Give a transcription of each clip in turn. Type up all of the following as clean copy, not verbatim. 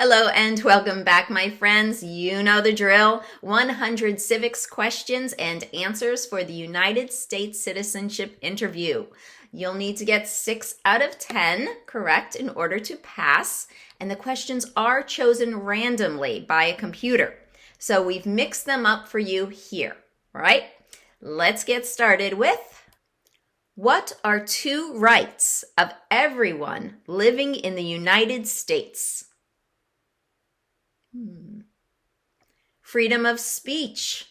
Hello and welcome back, my friends. You know the drill. 100 civics questions and answers for the United States citizenship interview. You'll need to get 6 out of 10 correct in order to pass, and the questions are chosen randomly by a computer. So we've mixed them up for you here. All right, let's get started with: what are 2 rights of everyone living in the United States? Freedom of speech,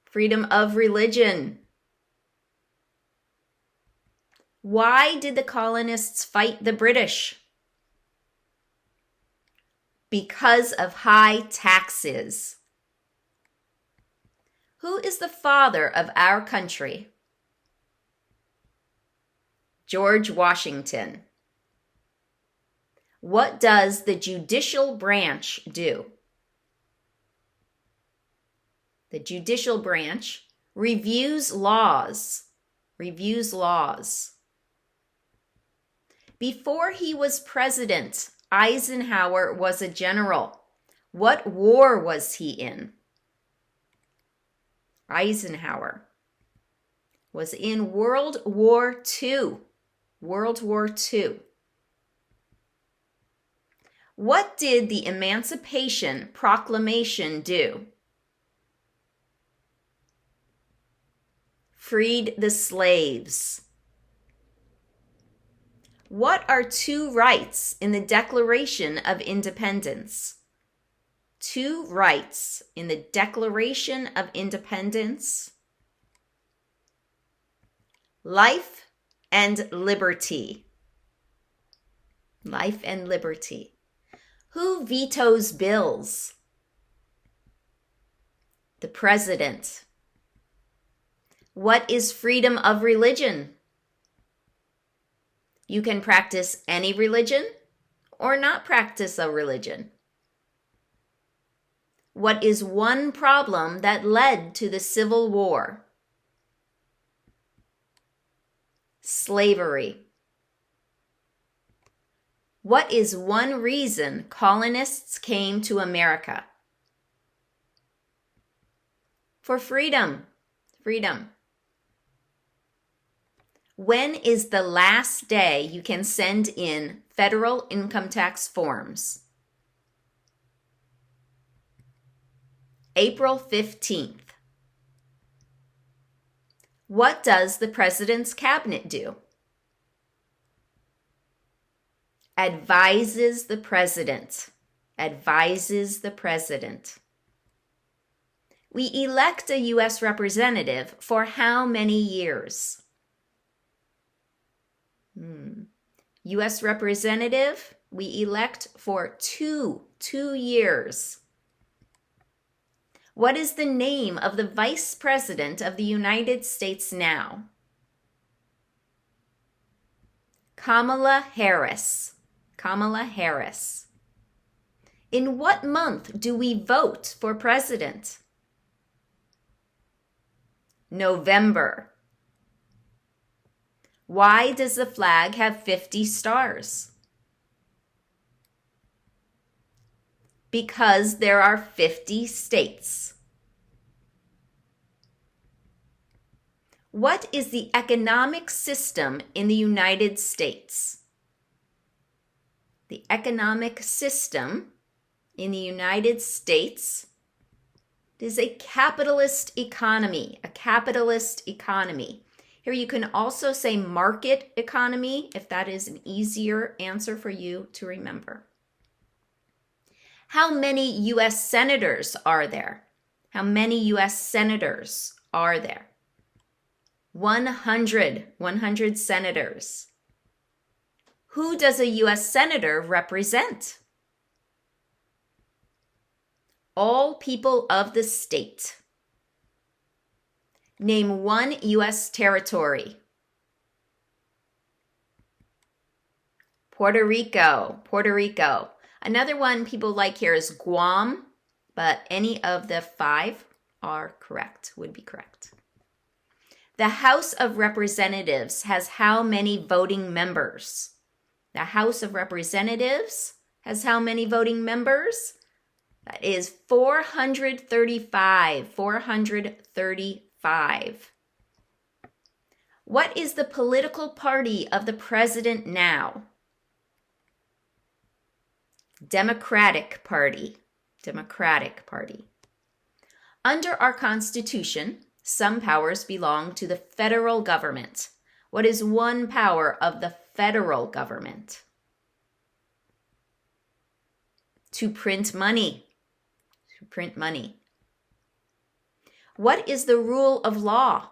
freedom of religion. Why did the colonists fight the British? Because of high taxes. Who is the father of our country? George Washington. What does the judicial branch do? The judicial branch reviews laws. Before he was president, Eisenhower was a general. What war was he in? Eisenhower was in World War II. World War II. What did the Emancipation Proclamation do? Freed the slaves. What are 2 rights in the Declaration of Independence? 2 rights in the Declaration of Independence: life and liberty. Life and liberty. Who vetoes bills? The president. What is freedom of religion? You can practice any religion or not practice a religion. What is one problem that led to the Civil War? Slavery. What is one reason colonists came to America? For freedom. Freedom. When is the last day you can send in federal income tax forms? April 15th. What does the president's cabinet do? Advises the president. Advises the president. We elect a U.S. representative for how many years? U.S. representative, we elect for 2 years. What is the name of the Vice President of the United States now? Kamala Harris. Kamala Harris. In what month do we vote for president? November. Why does the flag have 50 stars? Because there are 50 states. What is the economic system in the United States? The economic system in the United States is a capitalist economy. A capitalist economy. Here you can also say market economy if that is an easier answer for you to remember. How many U.S. senators are there? How many U.S. senators are there? 100 senators. Who does a U.S. senator represent? All people of the state. Name 1 U.S. territory. Puerto Rico. Puerto Rico. Another one people like here is Guam, but any of the 5 are correct, would be correct. The House of Representatives has how many voting members? The House of Representatives has how many voting members? That is 435. 435. What is the political party of the president now? Democratic Party. Democratic Party. Under our Constitution, some powers belong to the federal government. What is one power of the federal government? To print money. To print money. What is the rule of law?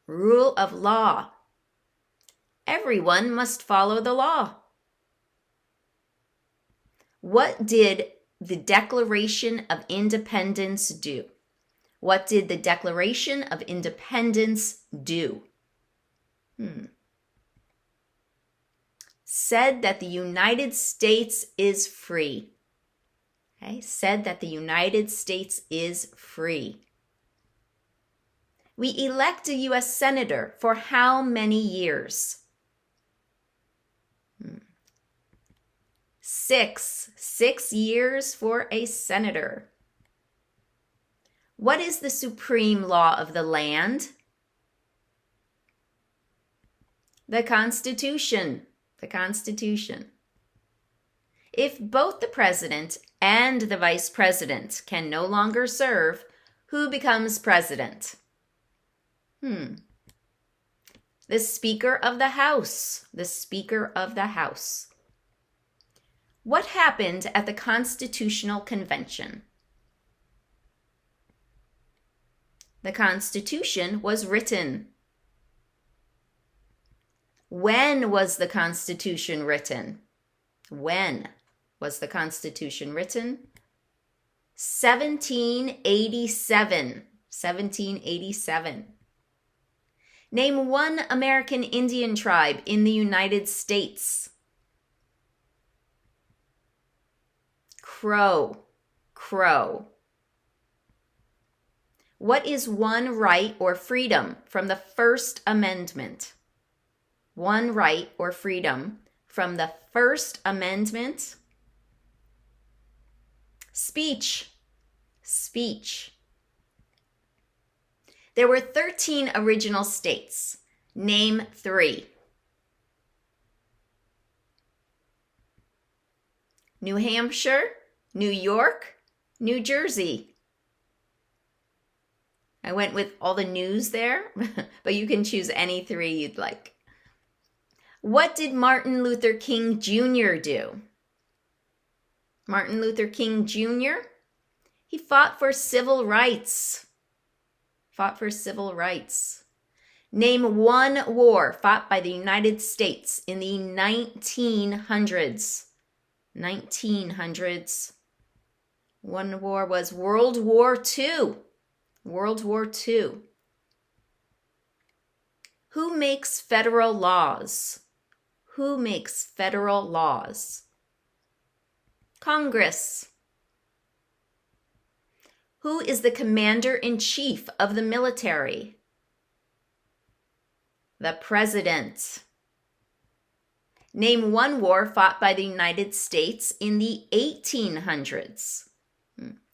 Rule of law. Everyone must follow the law. What did the Declaration of Independence do? What did the Declaration of Independence do? Said that the United States is free. Okay, said that the United States is free. We elect a U.S. Senator for how many years? 6. 6 years for a senator. What is the supreme law of the land? The Constitution. The Constitution. If both the president and the vice president can no longer serve, who becomes president? The Speaker of the House. The Speaker of the House. What happened at the Constitutional Convention? The Constitution was written. When was the Constitution written? When was the Constitution written? 1787. 1787. Name one American Indian tribe in the United States. Crow. Crow. What is one right or freedom from the First Amendment? One right or freedom from the First Amendment? Speech. Speech. There were 13 original states. Name 3. New Hampshire, New York, New Jersey. I went with all the news there, but you can choose any 3 you'd like. What did Martin Luther King Jr. do? Martin Luther King Jr.? He fought for civil rights. Fought for civil rights. Name one war fought by the United States in the 1900s. 1900s. One war was World War II. World War II. Who makes federal laws? Who makes federal laws? Congress. Who is the commander-in-chief of the military? The president. Name one war fought by the United States in the 1800s.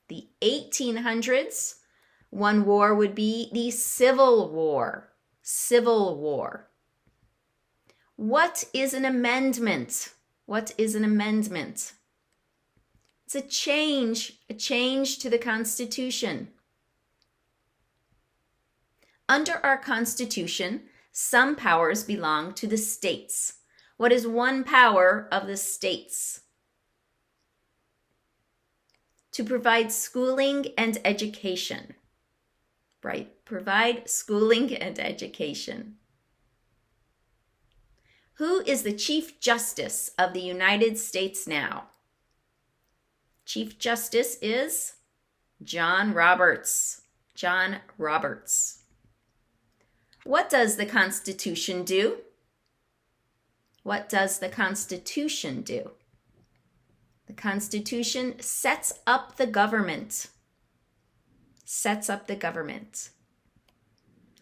The 1800s, one war would be the Civil War. Civil War. What is an amendment? What is an amendment? It's a change to the Constitution. Under our Constitution, some powers belong to the states. What is one power of the states? To provide schooling and education. Right, provide schooling and education. Who is the Chief Justice of the United States now? Chief Justice is John Roberts. John Roberts. What does the Constitution do? What does the Constitution do? The Constitution sets up the government. Sets up the government.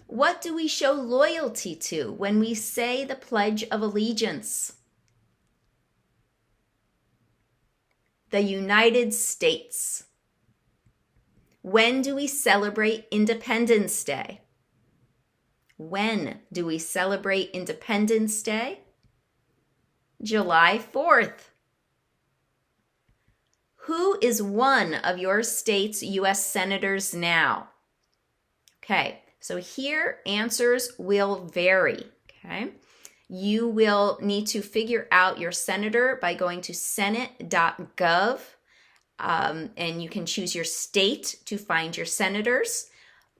What do we show loyalty to when we say the Pledge of Allegiance? The United States. When do we celebrate Independence Day? When do we celebrate Independence Day? July 4th. Who is one of your state's U.S. senators now? Okay, so here answers will vary, okay? You will need to figure out your senator by going to senate.gov, and you can choose your state to find your senators,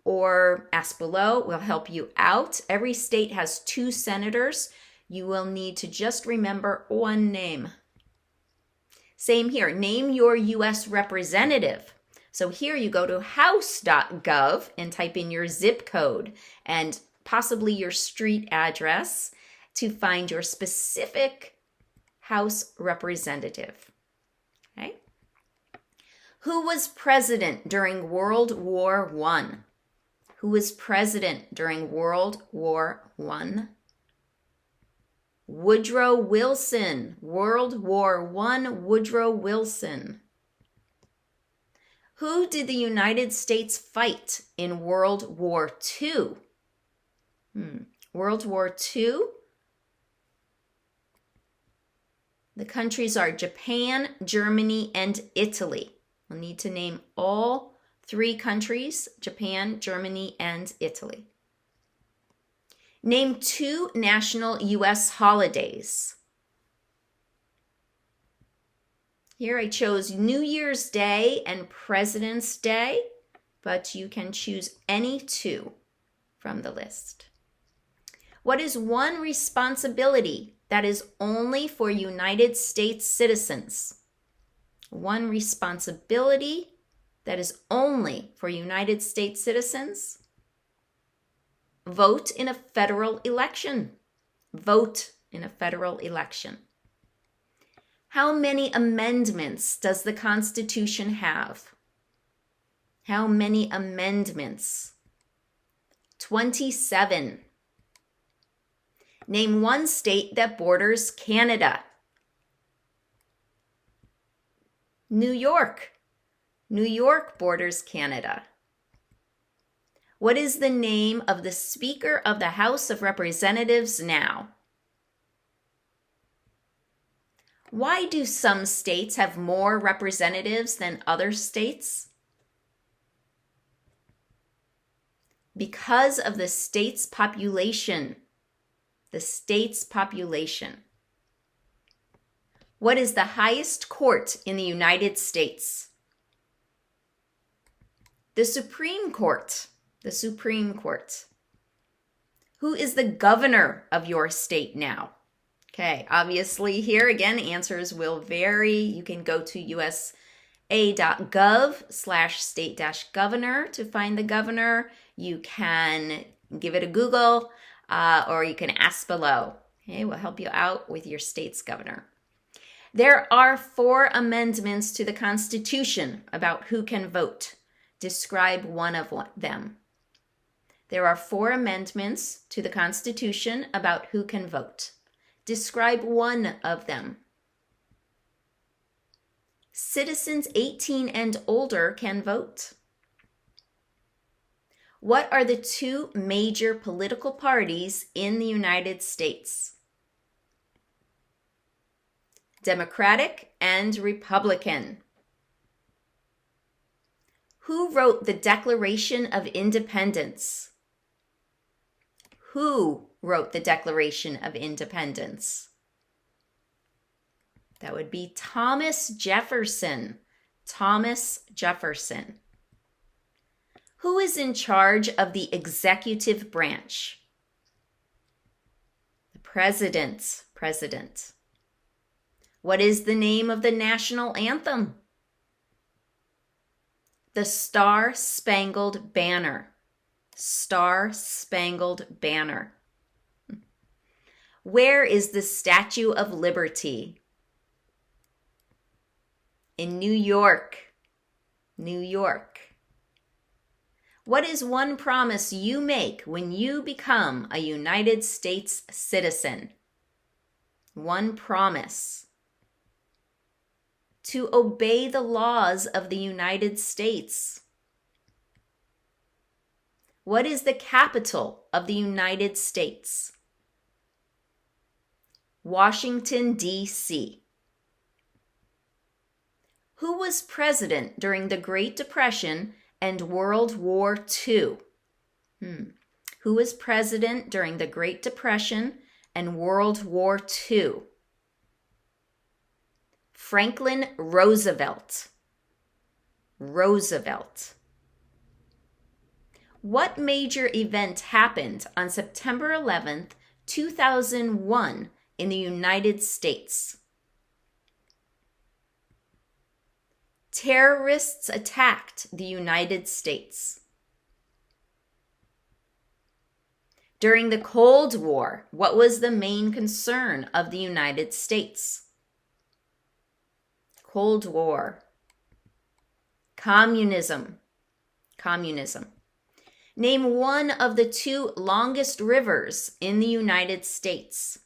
or ask below will help you out. Every state has 2 senators. You will need to just remember one name. Same here, name your U.S. representative. So here you go to house.gov and type in your zip code and possibly your street address to find your specific House representative. Okay? Who was president during World War I? Who was president during World War I? Woodrow Wilson. World War I, Woodrow Wilson. Who did the United States fight in World War II? World War II. The countries are Japan, Germany, and Italy. We'll need to name all 3 countries, Japan, Germany, and Italy. Name 2 national U.S. holidays. Here I chose New Year's Day and President's Day, but you can choose any 2 from the list. What is one responsibility that is only for United States citizens? One responsibility that is only for United States citizens? Vote in a federal election. Vote in a federal election. How many amendments does the Constitution have? How many amendments? 27. Name one state that borders Canada. New York. New York borders Canada. What is the name of the Speaker of the House of Representatives now? Why do some states have more representatives than other states? Because of the state's population. The state's population. What is the highest court in the United States? The Supreme Court. The Supreme Court. Who is the governor of your state now? Okay, obviously here again, answers will vary. You can go to usa.gov/state-governor to find the governor. You can give it a Google, or you can ask below. Okay, we'll help you out with your state's governor. There are 4 amendments to the Constitution about who can vote. Describe one of them. There are 4 amendments to the Constitution about who can vote. Describe one of them. Citizens 18 and older can vote. What are the 2 major political parties in the United States? Democratic and Republican. Who wrote the Declaration of Independence? Who wrote the Declaration of Independence? That would be Thomas Jefferson. Thomas Jefferson. Who is in charge of the executive branch? The president. President. What is the name of the national anthem? The Star-Spangled Banner. Star-Spangled Banner. Where is the Statue of Liberty? In New York. New York. What is one promise you make when you become a United States citizen? One promise. to obey the laws of the United States? What is the capital of the United States? Washington, D.C. Who was president during the Great Depression and World War II? Who was president during the Great Depression and World War II? Franklin Roosevelt. Roosevelt. What major event happened on September 11th, 2001 in the United States? Terrorists attacked the United States. During the Cold War, what was the main concern of the United States? Cold War. Communism. Communism. Name one of the two longest rivers in the United States.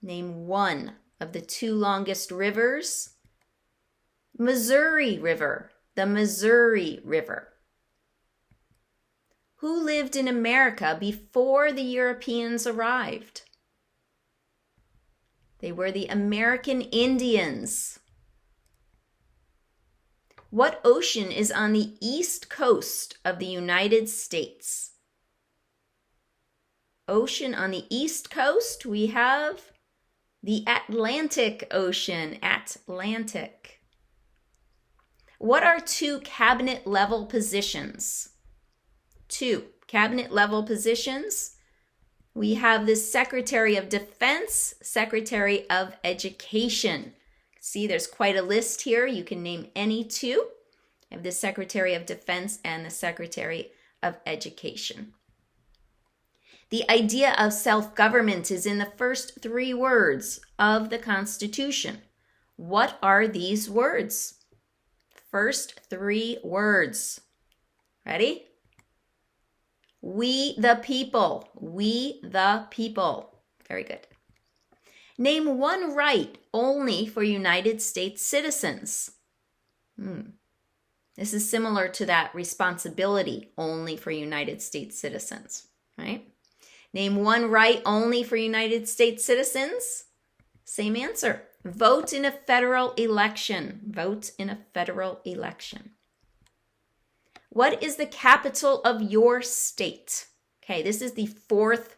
Name one of the two longest rivers. Missouri River, the Missouri River. Who lived in America before the Europeans arrived? They were the American Indians. What ocean is on the east coast of the United States? Ocean on the east coast, we have the Atlantic Ocean, Atlantic. What are two cabinet level positions? Two cabinet level positions. We have the Secretary of Defense, Secretary of Education. See, there's quite a list here. You can name any two. You have the Secretary of Defense and the Secretary of Education. The idea of self-government is in the first three words of the Constitution. What are these words? First three words. Ready? We the people. We the people. Very good. Name one right only for United States citizens. This is similar to that responsibility only for United States citizens, right? Name one right only for United States citizens. Same answer. Vote in a federal election. Vote in a federal election. What is the capital of your state? Okay, this is the fourth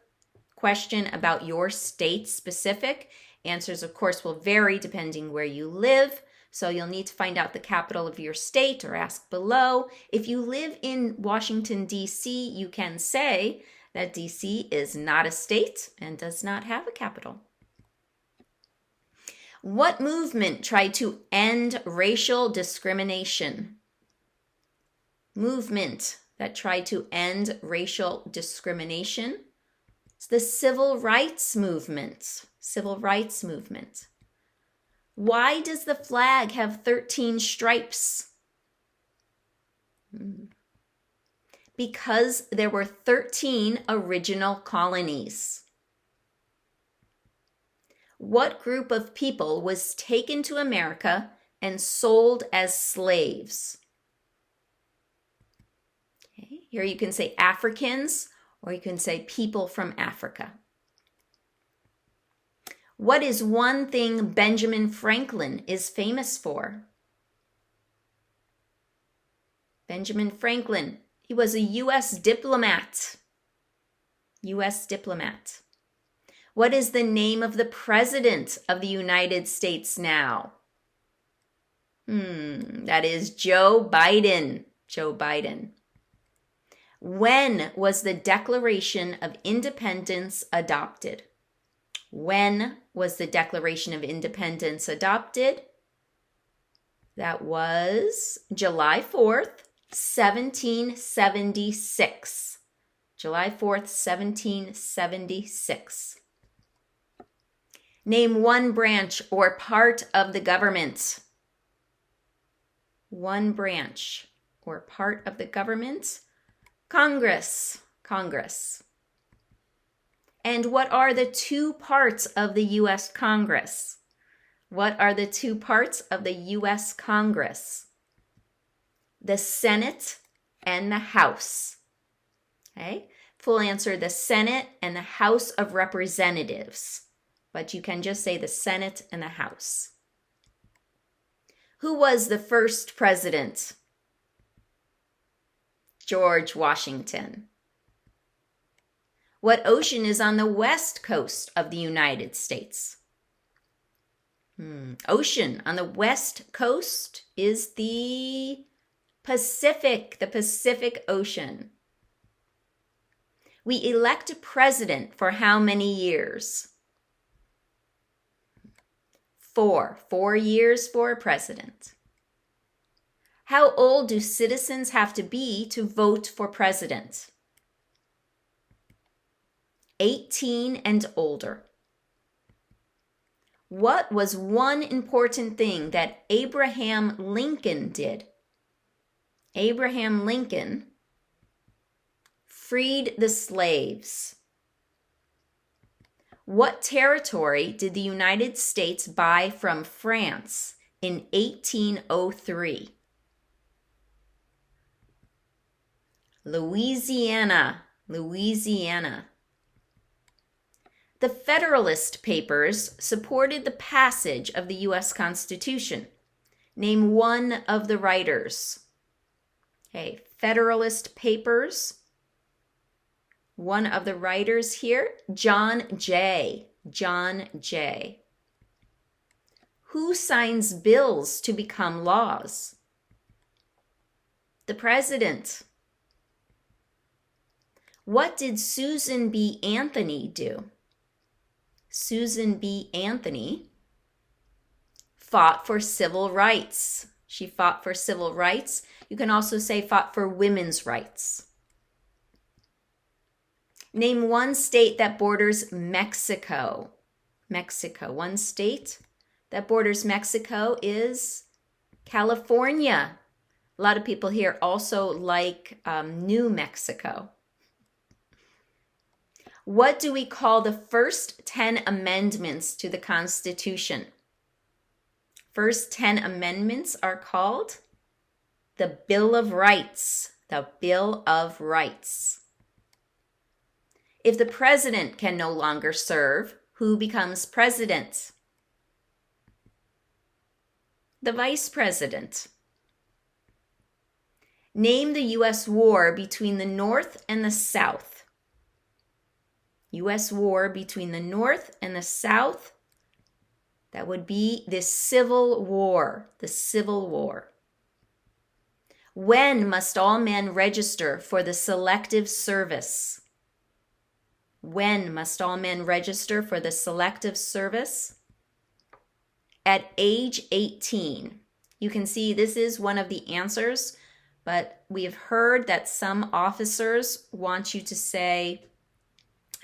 question about your state specific. Answers, of course, will vary depending where you live. So you'll need to find out the capital of your state or ask below. If you live in Washington, D.C., you can say that D.C. is not a state and does not have a capital. What movement tried to end racial discrimination? Movement that tried to end racial discrimination. It's the Civil Rights Movement. Civil Rights Movement. Why does the flag have 13 stripes? Because there were 13 original colonies. What group of people was taken to America and sold as slaves? Okay, here you can say Africans, or you can say people from Africa. What is one thing Benjamin Franklin is famous for? Benjamin Franklin, he was a U.S. diplomat. U.S. diplomat. What is the name of the president of the United States now? That is Joe Biden. Joe Biden. When was the Declaration of Independence adopted? When was the Declaration of Independence adopted? That was July 4th, 1776. July 4th, 1776. Name one branch or part of the government. One branch or part of the government. Congress. Congress. And what are the two parts of the U.S. Congress? What are the two parts of the U.S. Congress? The Senate and the House. Okay? Full answer, the Senate and the House of Representatives. But you can just say the Senate and the House. Who was the first president? George Washington. What ocean is on the west coast of the United States? Ocean on the west coast is the Pacific Ocean. We elect a president for how many years? 4. 4 years for a president. How old do citizens have to be to vote for president? 18 and older. What was one important thing that Abraham Lincoln did? Abraham Lincoln freed the slaves. What territory did the United States buy from France in 1803? Louisiana. The Federalist Papers supported the passage of the U.S. Constitution. Name one of the writers. Okay, Federalist Papers. One of the writers here, John Jay. Who signs bills to become laws? The president. What did Susan B. Anthony do? Susan B. Anthony fought for civil rights. She fought for civil rights. You can also say fought for women's rights. Name one state that borders Mexico. One state that borders Mexico is California. A lot of people here also like New Mexico. What do we call the first 10 amendments to the Constitution? First 10 amendments are called the Bill of Rights. The Bill of Rights. If the president can no longer serve, who becomes president? The vice president. Name the U.S. war between the North and the South. U.S. war between the North and the South. That would be the Civil War. The Civil War. When must all men register for the Selective Service? When must all men register for the Selective Service? At age 18. You can see this is one of the answers, but we have heard that some officers want you to say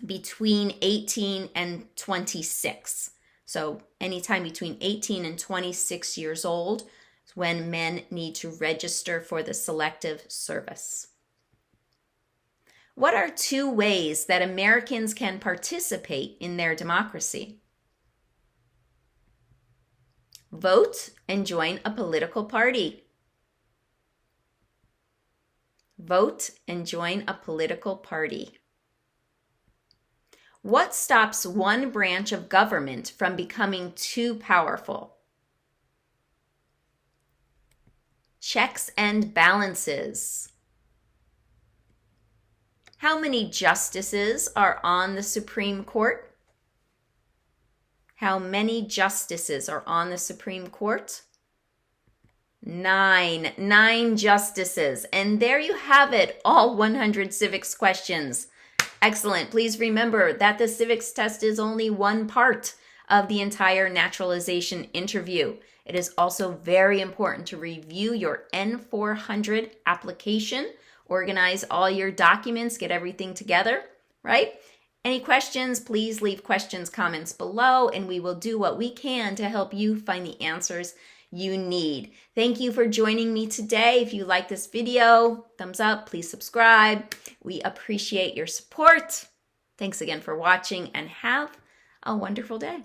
between 18 and 26. So anytime between 18 and 26 years old is when men need to register for the Selective Service. What are 2 ways that Americans can participate in their democracy? Vote and join a political party. Vote and join a political party. What stops one branch of government from becoming too powerful? Checks and balances. How many justices are on the Supreme Court? How many justices are on the Supreme Court? 9. 9 justices. And there you have it, all 100 civics questions. Excellent. Please remember that the civics test is only one part of the entire naturalization interview. It is also very important to review your N400 application, organize all your documents, get everything together, right? Any questions, please leave comments below, and we will do what we can to help you find the answers you need. Thank you for joining me today. If you like this video, thumbs up, please subscribe. We appreciate your support. Thanks again for watching and have a wonderful day.